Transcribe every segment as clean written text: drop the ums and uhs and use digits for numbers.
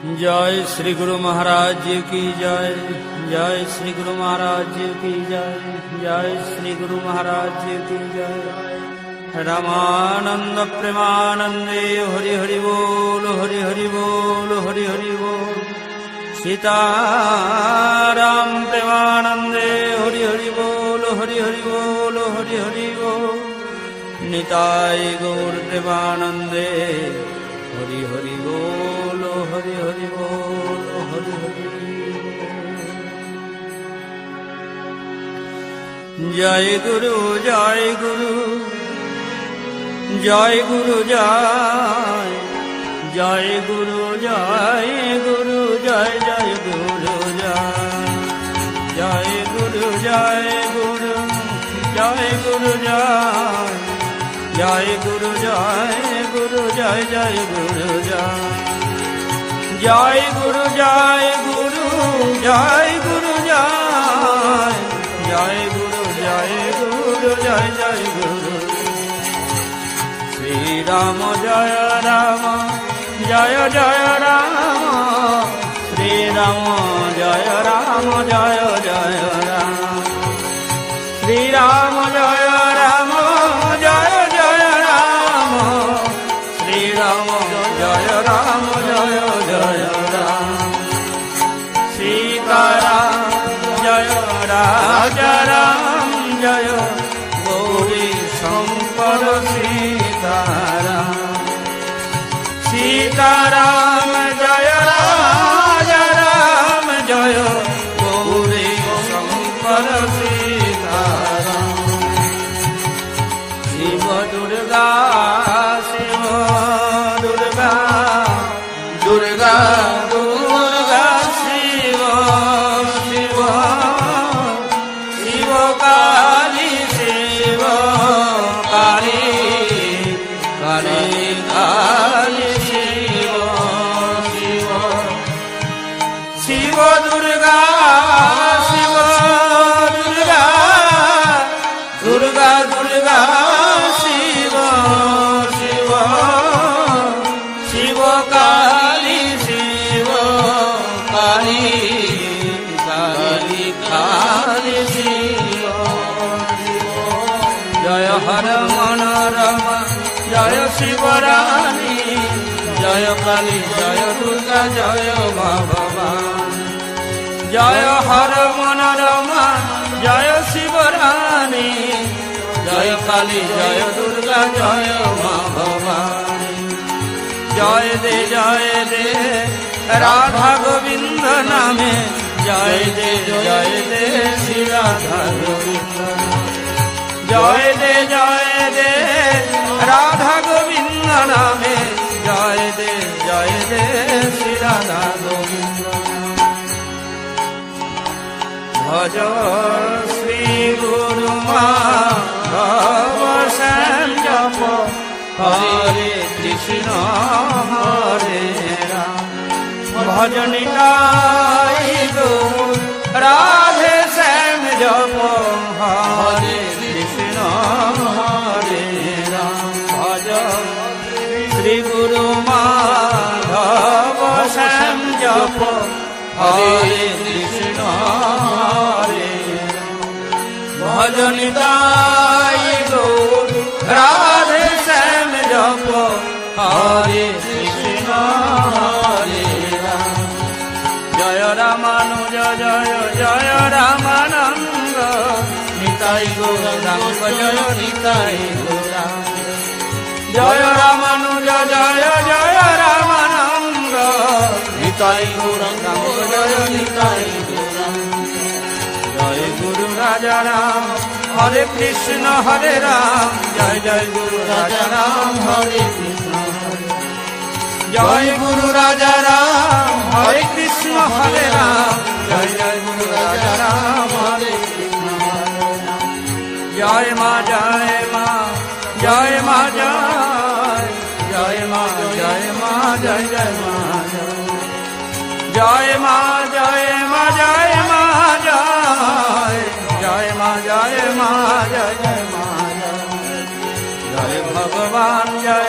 जय श्री गुरु महाराज जी की जय। जय श्री गुरु महाराज जी की जय। जय श्री गुरु महाराज जी की जय। रामानंद प्रेमानंदे हरि हरि बोल, हरि हरि बोल, हरि हरि बोल। सीताराम प्रेमानंदे हरि हरि बोल, हरि हरि बोल, हरि हरि बोल। निताय गौर प्रेमानंदे हरि हरि बोल, हरि हरि बोल, हरि हरि बोल। जय गुरु जय गुरु जय गुरु जय। जय गुरु जय गुरु जय जय गुरु जय। जय गुरु जय गुरु जय गुरु जय। जय गुरु जय गुरु जय जय गुरु जय। जय गुरु जय गुरु जय गुरु जय। जय गुरु जय गुरु जय जय गुरु। श्री राम जय राम जय जय राम। श्री राम जय राम जय जय राम। श्री राम जय राम जय जय राम। श्री राम जय राम जय जय राम। सीताराम जय राजा राम जय गौरी शंकर सीताराम। सीताराम जय राजा राम जय गौरी शंकर सीताराम। शिव दुर्गा शिव दुर्गा दुर्गा दुर्गा शिव शिव शिव काली शिव काली काली काली शिव शिव शिव दुर्गा शिव दुर्गा दुर्गा दुर्गा शिव शिव शिव काली शिव काली काली काली शिव शिव। जय हर मनोरमा जय शिवरानी। जय काली जय दुर्गा जय मा भवानी। जय हर मनोरमा जय शिवरानी। जय काली जय दुर्गा जय मा भवानी। जय दे राधा गोविंद नामे। जय दे श्री राधा गोविंद। जय दे राधा गोविंद नामे। जय दे श्री राधा गोविंद। भज श्री गुरु माधव श्याम जप हरे कृष्ण हरे राम। भज निताय गौर राधे श्याम जप हरे कृष्ण हरे राम। भज श्री गुरु माधव श्याम जप हरे कृष्ण हरे राम। भज निताय गौर राधे श्याम जप हरे कृष्ण हरे राम। जय रामानुज जय जय रामानंद। निताय गौरांग जय निताय गौरांग। जय रामानुज जय जय रामानंद। निताय गौरांग जय निताय गौरांग। जय गुरु राजा राम हरे कृष्ण हरे राम। जय जय गुरु राजा राम हरे कृष्ण हरे। जय गुरु राजा राम हरे कृष्ण हरे राम। जय जय गुरु राजा राम हरे कृष्ण हरे राम। जय माँ जय माँ जय माँ जय जय माँ जय माँ जय जय माँ जय माँ जय माँ जय माँ जय जय माँ जय माँ जय जय माँ जय भगवान जय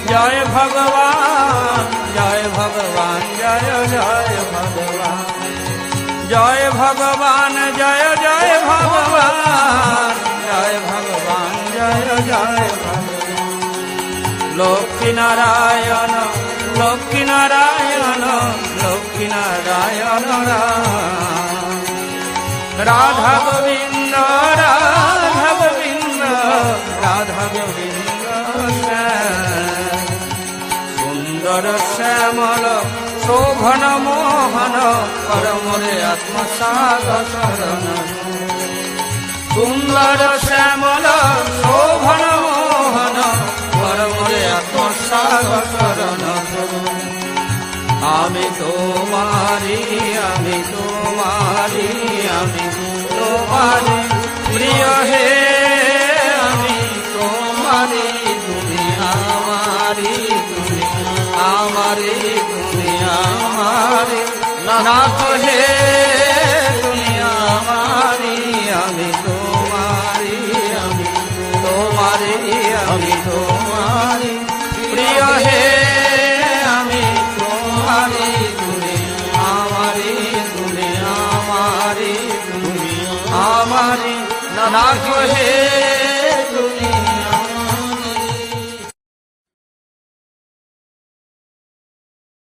जय भगवान जय भगवान जय জয় ভগবান জয় জয় ভগবান জয় ভগবান জয় জয় ভগবান লক্ষ্মী নারায়ণ লক্ষ্মী নারায়ণ লক্ষ্মী নারায়ণ রাধা গোবিন্দ রাধা গোবিন্দ রাধা গোবিন্দ সুন্দর শ্যামল শোভন মোহন পরমরে আত্মসাগ শরণ সুন্দর শ্যামল শোভন মোহন পরমরে আত্মসাগ শরণ আমি তোমারি আমি তোমারি আমি তোমারি প্রিয় হে আমি তোমারি তুমি আমারি তুমি আমারি তুমি আমারি নাথ হে তুমি আমারি আমি তোমারি আমি তোমারি আমি তোমারি প্রিয় হে আমি তোমারি তুমি আমারি তুমি আমারি তুমি আমারি নাথ হে